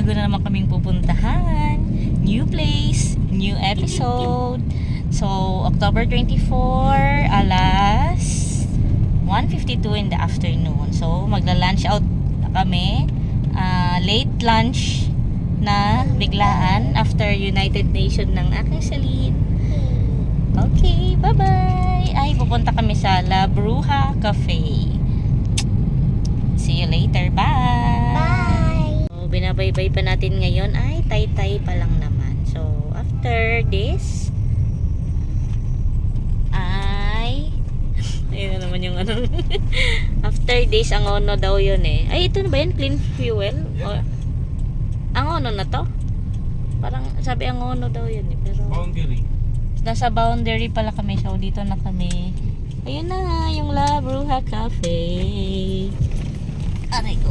bago na naman kaming pupuntahan. New place, new episode. So, October 24, alas 1:52 in the afternoon. So, magla-lunch out kami. Late lunch na biglaan after United Nation ng aking Celine. Okay, bye-bye. Ay, pupunta kami sa La Bruja Cafe. See you later. Bye! Bye! So, binabaybay pa natin ngayon ay Taytay pa lang naman. So, after this ay ayun na naman yung ano. After this, ang ono daw yun eh. Ay, ito na ba yan? Clean fuel? Yeah. O, ang ono na to? Parang sabi ang ono daw yun eh. Pero Boundary. nasa boundary pala kami. So, dito na kami. Ayun na, yung La Bruja Cafe. Aray ko.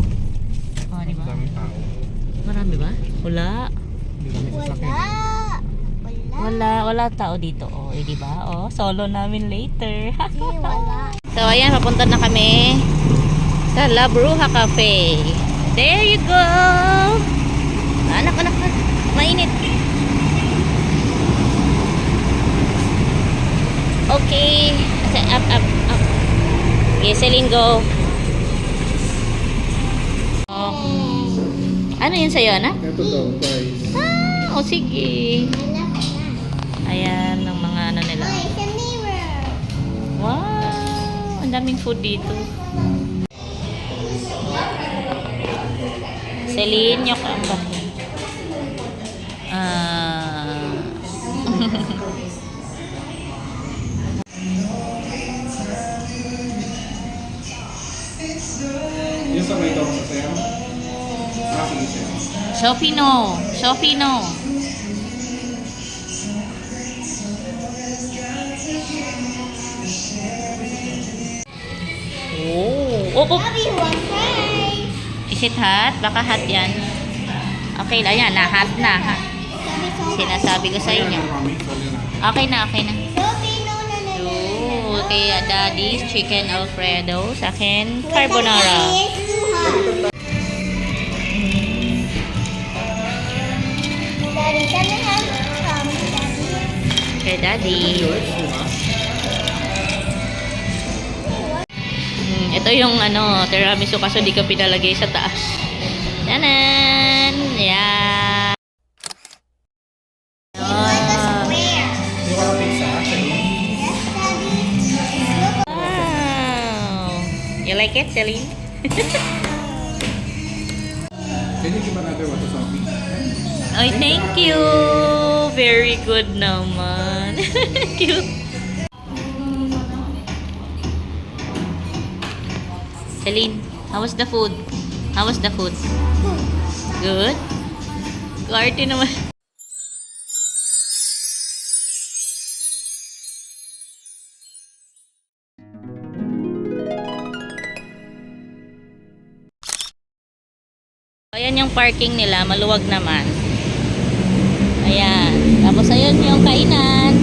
Oh, di ba? Daming tao. Marami ba? Wala. Hindi kami sasakyan. Wala tao dito. Oh, eh, di ba? Oh, solo namin later. Hindi, wala. So, ayan, papunta na kami sa La Bruja Cafe. There you go! Anak, mainit. Okay. Up. Okay, Celine, go. Oh. Ano yun sa'yo, anak? Ito daw, guys. O, sige. Hanap na. Ayan, ang mga ano nila. Oh, it's a mirror. Wow! Ang daming food dito. Celine, yung ambak. Yung sa may daw sa sayo. Sige siya. Sophie, no. Oh. Bobby, one prize. Is it hot? Baka hot yan. Okay, ayan, hot na. Ha. Sabi so. Sinasabi ko sa inyo. Okay na. Sophie, no. Oh, kay Daddy's Chicken Alfredo. Sa akin, carbonara. Daddy, can I have some, Daddy? Kay Daddy. Ito yung tiramisu kaso di ka pinalagay sa taas. Tanan! Yeah! Square. Yung wala pizza, actually. Yes, Daddy. Wow! You like it, Celine? Can you give another one to Sophie? Ay, thank you! Very good naman. Cute. Celine, how was the food? Good? Garty naman. Ayan yung parking nila, maluwag naman. Ayan. Tapos ayun yung kainan.